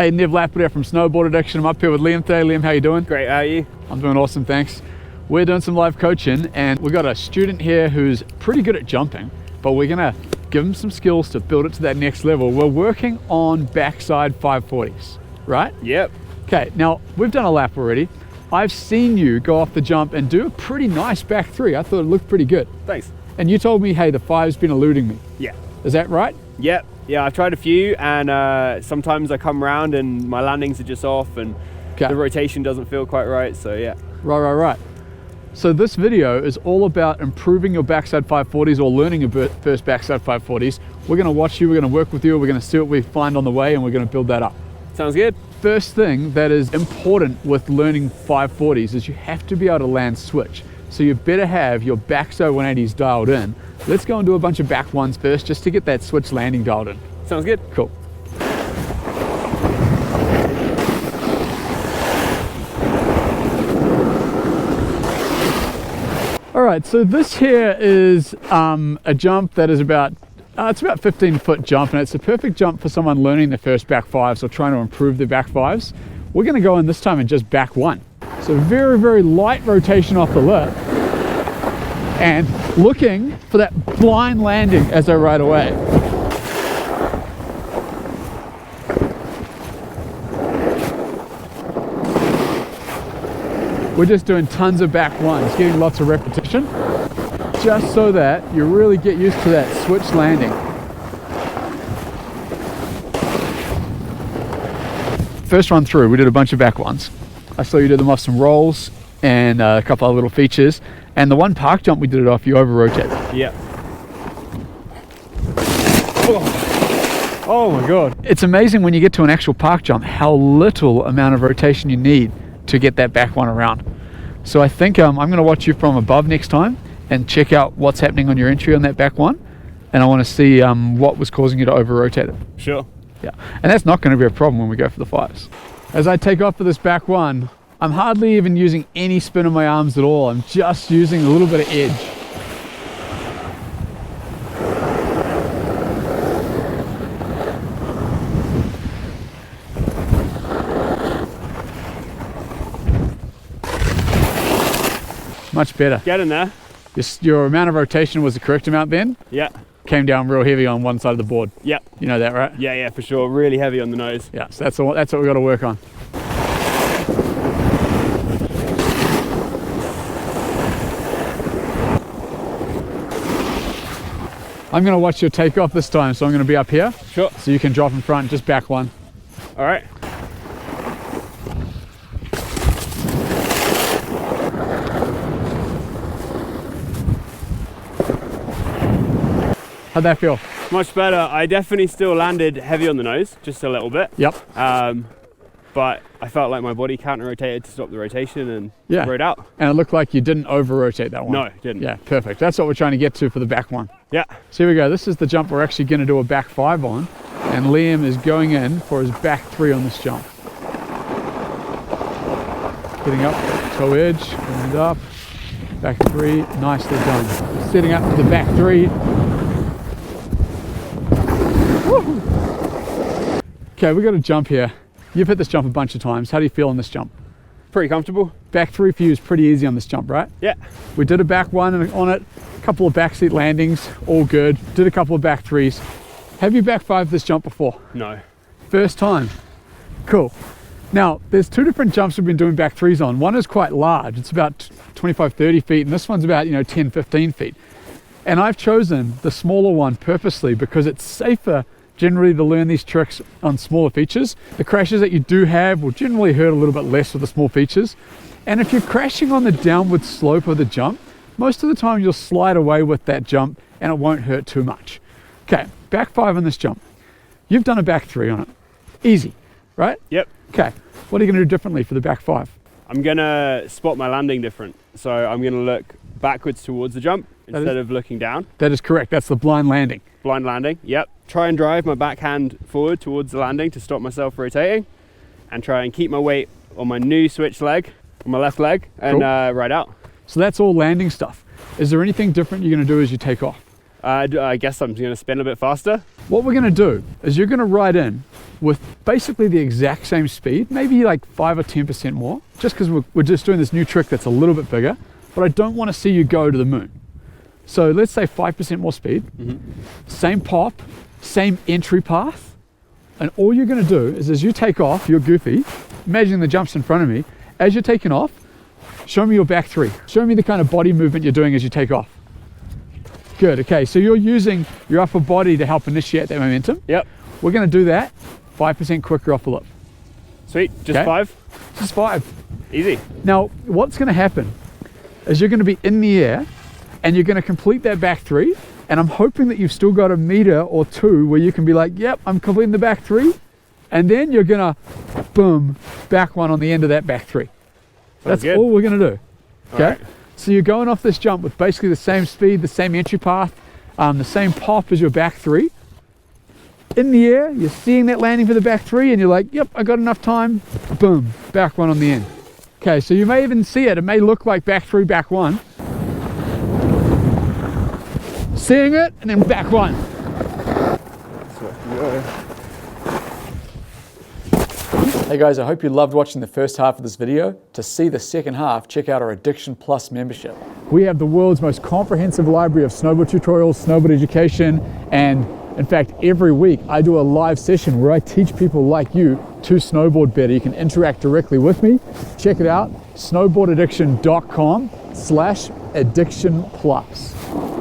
Hey, Nev Lapidere from Snowboard Addiction. I'm up here with Liam today. Liam, how you doing? Great, how are you? I'm doing awesome, thanks. We're doing some live coaching and we've got a student here who's pretty good at jumping, but we're gonna give him some skills to build it to that next level. We're working on backside 540s, right? Yep. Okay, now we've done a lap already. I've seen you go off the jump and do a pretty nice back three. I thought it looked pretty good. Thanks. And you told me, hey, the five's been eluding me. Yeah. Is that right? Yep. Yeah, I've tried a few and sometimes I come around and my landings are just off and the rotation doesn't feel quite right, so yeah. Right. So this video is all about improving your backside 540s or learning your first backside 540s. We're gonna watch you, we're gonna work with you, we're gonna see what we find on the way and we're gonna build that up. Sounds good. First thing that is important with learning 540s is you have to be able to land switch. So you better have your backside 180s dialed in. Let's go and do a bunch of back ones first just to get that switch landing dialed in. Sounds good. Cool. All right, so this here is a jump that is about, it's about 15-foot jump, and it's a perfect jump for someone learning their first back fives or trying to improve their back fives. We're gonna go in this time and just back one. So very, very light rotation off the lip and looking for that blind landing as I ride away. We're just doing tons of back ones, getting lots of repetition, just so that you really get used to that switch landing. First run through, we did a bunch of back ones. I saw you do them off some rolls and a couple of little features. And the one park jump we did it off, you over rotated. Yeah. Oh my God. It's amazing when you get to an actual park jump, how little amount of rotation you need to get that back one around. So I think I'm gonna watch you from above next time and check out what's happening on your entry on that back one. And I wanna see what was causing you to over rotate it. Sure. Yeah, and that's not gonna be a problem when we go for the fives. As I take off for this back one, I'm hardly even using any spin in my arms at all. I'm just using a little bit of edge. Much better. Get in there. Your amount of rotation was the correct amount then? Yeah. Came down real heavy on one side of the board. Yeah. You know that, right? Yeah, for sure. Really heavy on the nose. Yeah, so that's what we got to work on. I'm going to watch your takeoff this time, so I'm going to be up here. Sure. So you can drop in front, just back one. All right. How'd that feel? Much better. I definitely still landed heavy on the nose, just a little bit. Yep. But I felt like my body counter-rotated to stop the rotation and rode out. And it looked like you didn't over-rotate that one. No, didn't. Yeah, perfect. That's what we're trying to get to for the back one. Yeah. So here we go. This is the jump we're actually going to do a back five on. And Liam is going in for his back three on this jump. Getting up, toe edge, and up, back three, nicely done. Setting up to the back three. Woo. Okay, we got a jump here. You've hit this jump a bunch of times. How do you feel on this jump? Pretty comfortable. Back three for you is pretty easy on this jump, right? Yeah. We did a back one on it, a couple of backseat landings, all good. Did a couple of back threes. Have you back five this jump before? No. First time. Cool. Now, there's two different jumps we've been doing back threes on. One is quite large. It's about 25, 30 feet, and this one's about 10, 15 feet. And I've chosen the smaller one purposely because it's safer generally to learn these tricks on smaller features. The crashes that you do have will generally hurt a little bit less with the small features. And if you're crashing on the downward slope of the jump, most of the time you'll slide away with that jump and it won't hurt too much. Okay, back five on this jump. You've done a back three on it. Easy, right? Yep. Okay, what are you gonna do differently for the back five? I'm gonna spot my landing different. So I'm gonna look backwards towards the jump instead of looking down. That is correct, that's the blind landing. Blind landing, yep. Try and drive my backhand forward towards the landing to stop myself rotating and try and keep my weight on my new switch leg, on my left leg, and ride out. So that's all landing stuff. Is there anything different you're gonna do as you take off? I guess I'm going to spin a bit faster. What we're gonna do is you're gonna ride in with basically the exact same speed, maybe like 5 or 10% more, just because we're just doing this new trick that's a little bit bigger, but I don't want to see you go to the moon. So let's say 5% more speed, same pop, same entry path, and all you're gonna do is as you take off, you're goofy, imagine the jump's in front of me, as you're taking off, show me your back three. Show me the kind of body movement you're doing as you take off. Good, okay, so you're using your upper body to help initiate that momentum. Yep. We're gonna do that 5% quicker off the lip. Sweet, just Okay. 5? Just 5. Easy. Now, what's gonna happen is you're gonna be in the air and you're gonna complete that back three, and I'm hoping that you've still got a meter or two where you can be like, yep, I'm completing the back three, and then you're gonna, boom, back one on the end of that back three. That's good. all we're gonna do, okay? Alright. So you're going off this jump with basically the same speed, the same entry path, the same pop as your back three. In the air, you're seeing that landing for the back three and you're like, yep, I got enough time, boom, back one on the end. Okay, so you may even see it, it may look like back three, back one. Seeing it, and then back one. Hey guys, I hope you loved watching the first half of this video. To see the second half, check out our Addiction Plus membership. We have the world's most comprehensive library of snowboard tutorials, snowboard education, and in fact, every week I do a live session where I teach people like you to snowboard better. You can interact directly with me. Check it out, snowboardaddiction.com/addictionplus.